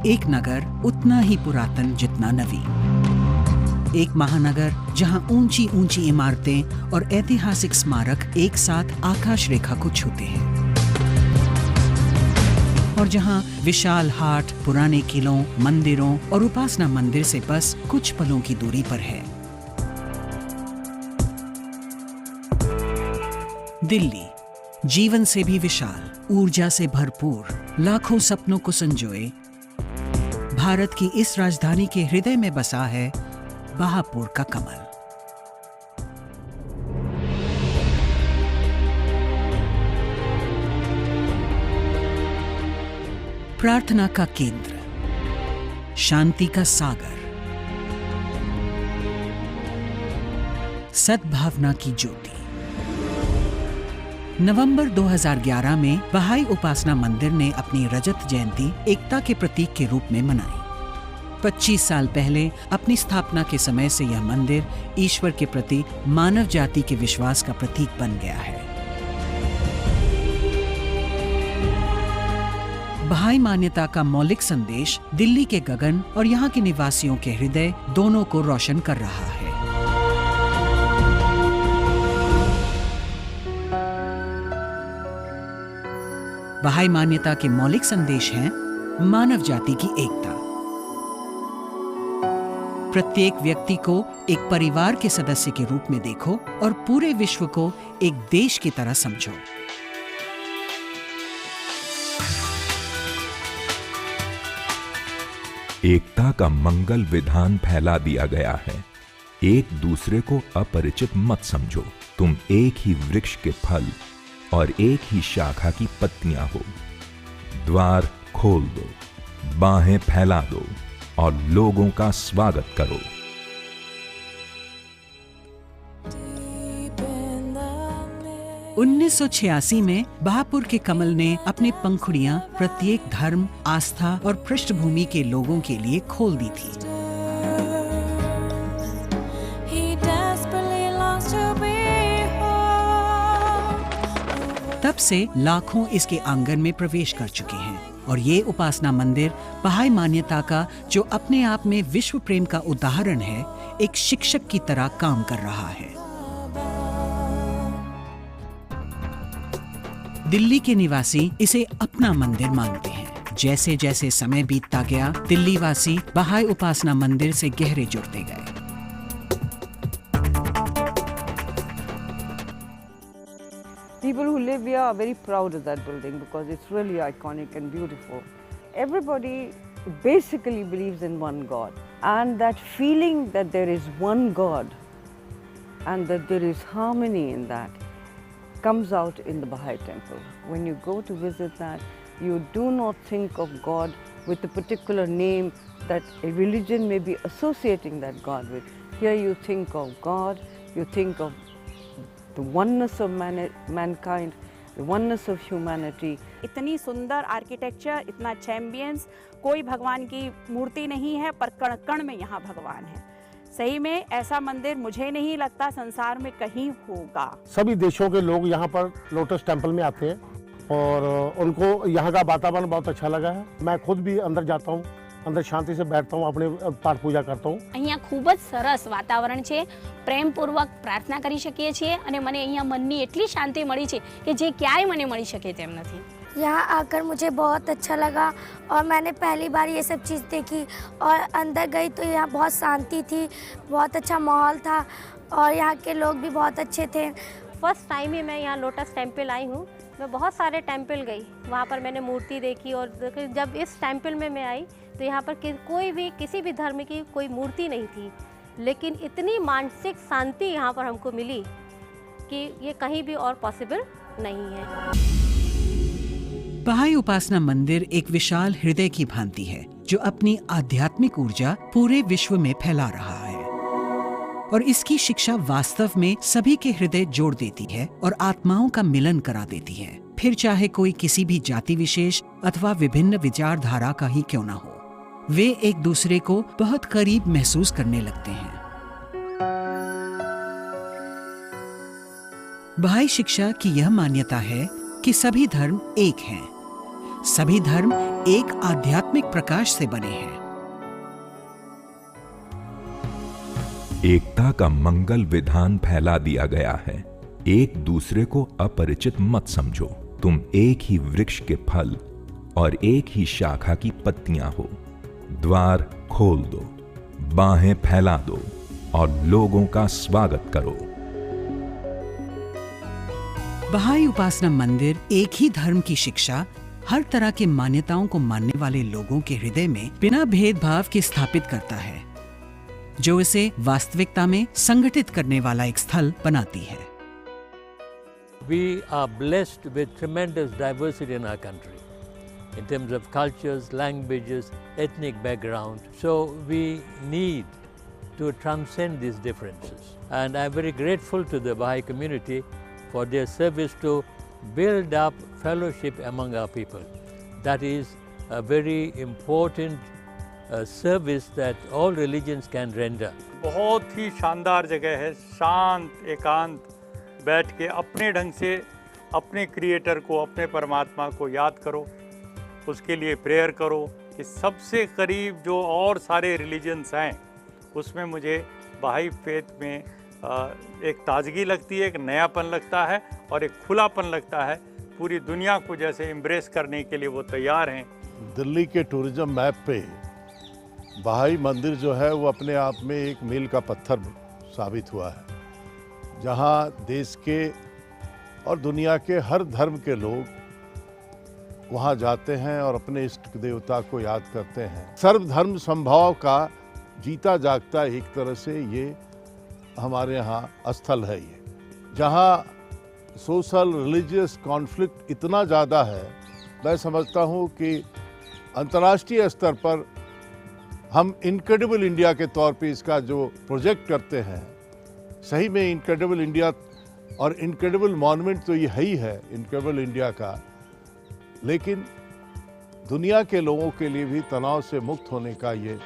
एक नगर उतना ही पुरातन जितना नवी, एक महानगर जहां ऊंची ऊंची इमारतें और ऐतिहासिक स्मारक एक साथ आकाश रेखा को छूते हैं, और जहां विशाल हाट पुराने किलों, मंदिरों और उपासना मंदिर से बस कुछ पलों की दूरी पर है। दिल्ली, जीवन से भी विशाल, ऊर्जा से भरपूर, लाखों सपनों को संजोए भारत की इस राजधानी के हृदय में बसा है बहापुर का कमल। प्रार्थना का केंद्र, शांति का सागर, सद्भावना की ज्योति। नवंबर 2011 में बहाई उपासना मंदिर ने अपनी रजत जयंती एकता के प्रतीक के रूप में मनाई। 25 साल पहले अपनी स्थापना के समय से यह मंदिर ईश्वर के प्रति मानव जाति के विश्वास का प्रतीक बन गया है। बहाई मान्यता का मौलिक संदेश दिल्ली के गगन और यहाँ के निवासियों के हृदय दोनों को रोशन कर रहा है। बहाई मान्यता के मौलिक संदेश हैं मानव जाति की एकता, प्रत्येक व्यक्ति को एक परिवार के सदस्य के रूप में देखो और पूरे विश्व को एक देश की तरह समझो। एकता का मंगल विधान फैला दिया गया है। एक दूसरे को अपरिचित मत समझो। तुम एक ही वृक्ष के फल और एक ही शाखा की पत्तियां हो। द्वार खोल दो, बाहें फैला दो और लोगों का स्वागत करो। उन्नीस 1986 में बहापुर के कमल ने अपने पंखुड़ियां प्रत्येक धर्म, आस्था और पृष्ठभूमि के लोगों के लिए खोल दी थी। तब से लाखों इसके आंगन में प्रवेश कर चुके हैं और ये उपासना मंदिर बहाई मान्यता का, जो अपने आप में विश्व प्रेम का उदाहरण है, एक शिक्षक की तरह काम कर रहा है। दिल्ली के निवासी इसे अपना मंदिर मानते हैं। जैसे जैसे समय बीतता गया, दिल्ली वासी बहाई उपासना मंदिर से गहरे जुड़ते गए। People who live here are very proud of that building because it's really iconic and beautiful. Everybody basically believes in one God, and that feeling that there is one God and that there is harmony in that comes out in the Baha'i temple. When you go to visit that, you do not think of God with a particular name that a religion may be associating that God with. Here you think of God, you think of the oneness of mankind, the oneness of humanity. इतनी सुंदर architecture, इतना चैम्बियंस, कोई भगवान की मूर्ति नहीं है, पर कण कण में यहाँ भगवान है। सही में ऐसा मंदिर मुझे नहीं लगता संसार में कहीं होगा। सभी देशों के लोग यहाँ पर लोटस टेम्पल में आते हैं और उनको यहाँ का वातावरण बहुत अच्छा लगा है। मैं खुद भी अंदर जाता हूँ, अंदर शांति से बैठता हूँ, अपने पाठ पूजा करता हूँ। અહીંયા ખૂબ જ સરસ વાતાવરણ છે, પ્રેમપૂર્વક પ્રાર્થના કરી શકીએ છીએ અને મને અહીંયા મનની એટલી શાંતિ મળી છે કે જે ક્યારેય મને મળી શકે તેમ નથી। यहाँ आकर मुझे बहुत अच्छा लगा और मैंने पहली बार ये सब चीज़ देखी और अंदर गई तो यहाँ बहुत शांति थी, बहुत अच्छा माहौल था और यहाँ के लोग भी बहुत अच्छे थे। फर्स्ट टाइम ही मैं यहाँ लोटस टेम्पल आई हूँ। मैं बहुत सारे टेम्पल गई, वहाँ पर मैंने मूर्ति देखी और जब इस टेम्पल में मैं आई तो यहाँ पर कोई भी किसी भी धर्म की कोई मूर्ति नहीं थी, लेकिन इतनी मानसिक शांति यहाँ पर हमको मिली कि ये कहीं भी और पॉसिबल नहीं है। बहाई उपासना मंदिर एक विशाल हृदय की भांति है जो अपनी आध्यात्मिक ऊर्जा पूरे विश्व में फैला रहा है, और इसकी शिक्षा वास्तव में सभी के हृदय जोड़ देती है और आत्माओं का मिलन करा देती है, फिर चाहे कोई किसी भी जाति विशेष अथवा विभिन्न विचारधारा का ही क्यों ना हो। वे एक दूसरे को बहुत करीब महसूस करने लगते हैं। बहाई शिक्षा की यह मान्यता है कि सभी धर्म एक हैं। सभी धर्म एक आध्यात्मिक प्रकाश से बने हैं। एकता का मंगल विधान फैला दिया गया है। एक दूसरे को अपरिचित मत समझो। तुम एक ही वृक्ष के फल और एक ही शाखा की पत्तियां हो। द्वार खोल दो, बाहें फैला दो और लोगों का स्वागत करो। बहाई उपासना मंदिर एक ही धर्म की शिक्षा, हर तरह की मान्यताओं को मानने वाले लोगों के हृदय में बिना भेदभाव के स्थापित करता है, जो इसे वास्तविकता में संगठित करने वाला एक स्थल बनाती है। We are blessed with tremendous diversity in our country in terms of cultures, languages, ethnic background. So we need to transcend these differences. And I'm very grateful to the Baha'i community for their service to build up fellowship among our people. That is a very important service that all religions can render. बहुत ही शानदार जगह है, शांत एकांत, बैठ के अपने ढंग से अपने क्रिएटर को, अपने परमात्मा को याद करो, उसके लिए प्रेयर करो कि सबसे करीब जो और सारे रिलीजन्स हैं उसमें मुझे बहाई फेथ में एक ताजगी लगती है, एक नयापन लगता है और एक खुलापन लगता है। पूरी दुनिया को जैसे एम्ब्रेस करने के लिए वो तैयार हैं। दिल्ली के टूरिज्म मैप पे बहाई मंदिर जो है वो अपने आप में एक मील का पत्थर साबित हुआ है, जहाँ देश के और दुनिया के हर धर्म के लोग वहाँ जाते हैं और अपने इष्ट देवता को याद करते हैं। सर्वधर्म संभाव का जीता जागता एक तरह से ये हमारे यहाँ स्थल है, ये जहाँ सोशल रिलीजियस कॉन्फ्लिक्ट इतना ज़्यादा है। मैं समझता हूँ कि अंतर्राष्ट्रीय स्तर पर हम इनक्रेडिबल इंडिया के तौर पे इसका जो प्रोजेक्ट करते हैं, सही में इनक्रेडिबल इंडिया और इनक्रेडिबल मॉन्यूमेंट तो ये ही है इनक्रेडिबल इंडिया का, लेकिन दुनिया के लोगों के लिए भी तनाव से मुक्त होने का ये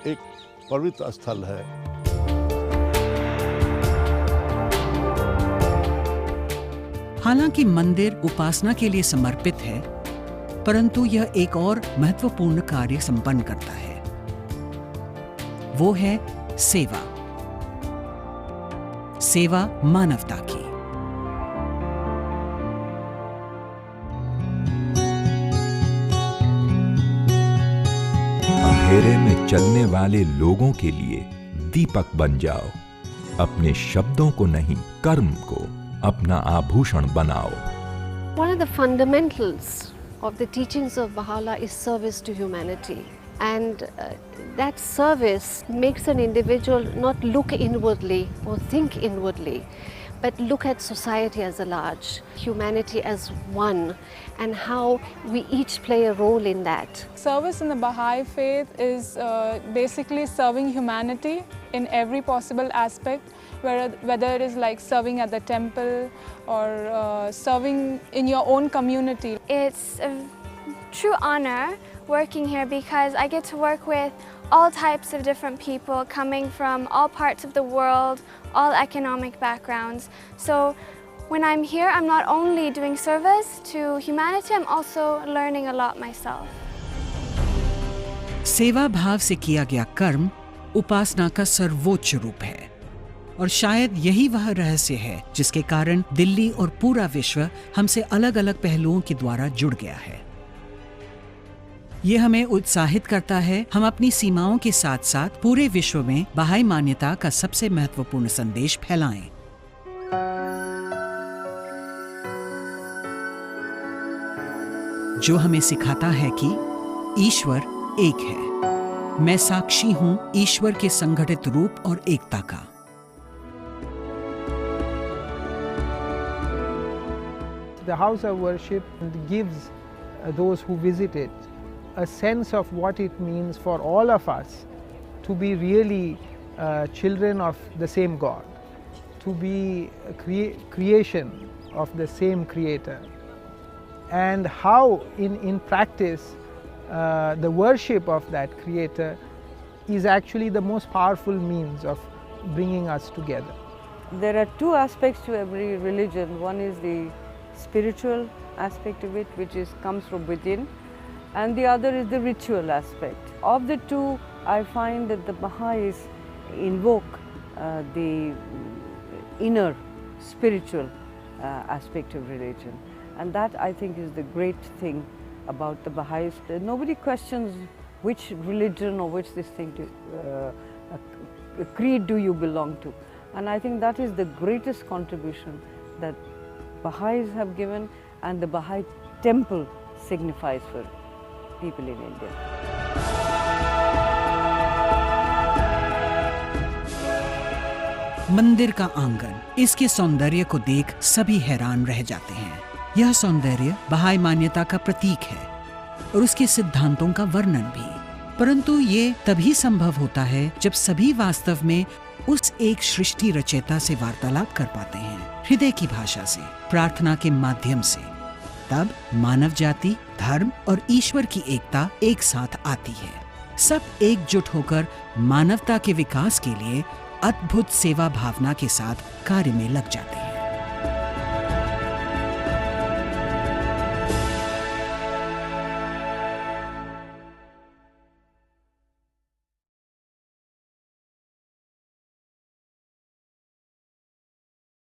एक पवित्र स्थल है। हालांकि मंदिर उपासना के लिए समर्पित है, परंतु यह एक और महत्वपूर्ण कार्य संपन्न करता है, वो है सेवा। सेवा मानवता की। अंधेरे में चलने वाले लोगों के लिए दीपक बन जाओ। अपने शब्दों को नहीं, कर्म को अपना आभूषण बनाओ। One of the fundamentals of the teachings of Baha'u'llah is service to humanity. And that service makes an individual not look inwardly or think inwardly, but look at society as a large, humanity as one, and how we each play a role in that. Service in the Baha'i faith is basically serving humanity in every possible aspect, whether it is like serving at the temple or serving in your own community. It's a true honor working here because I get to work with all types of different people coming from all parts of the world, all economic backgrounds. So when I'm here, I'm not only doing service to humanity, I'm also learning a lot myself. सेवा भाव से किया गया कर्म उपासना का सर्वोच्च रूप है, और शायद यही वह रहस्य है जिसके कारण दिल्ली और पूरा विश्व हमसे अलग अलग पहलुओं के द्वारा जुड़ गया है। ये हमें उत्साहित करता है हम अपनी सीमाओं के साथ साथ पूरे विश्व में बहाई मान्यता का सबसे महत्वपूर्ण संदेश फैलाएं। जो हमें सिखाता है कि ईश्वर एक है। मैं साक्षी हूं ईश्वर के संगठित रूप और एकता का। The house of worship gives those who visit it a sense of what it means for all of us to be really children of the same God, to be a creation of the same Creator, and how in practice the worship of that Creator is actually the most powerful means of bringing us together. There are two aspects to every religion. One is the spiritual aspect of it, which comes from within, and the other is the ritual aspect. Of the two, I find that the Baha'is invoke the inner spiritual aspect of religion, and that I think is the great thing about the Baha'is. Nobody questions which religion or which this thing creed do you belong to, and I think that is the greatest contribution that Baha'is have given and the Baha'i temple signifies for people in India. मंदिर का आंगन, इसके सौंदर्य को देख सभी हैरान रह जाते हैं। यह सौंदर्य बहाई मान्यता का प्रतीक है और उसके सिद्धांतों का वर्णन भी। परंतु ये तभी संभव होता है जब सभी वास्तव में उस एक सृष्टि रचयिता से वार्तालाप कर पाते हैं, हृदय की भाषा से, प्रार्थना के माध्यम से। तब मानव जाति, धर्म और ईश्वर की एकता एक साथ आती है। सब एकजुट होकर मानवता के विकास के लिए अद्भुत सेवा भावना के साथ कार्य में लग जाते हैं।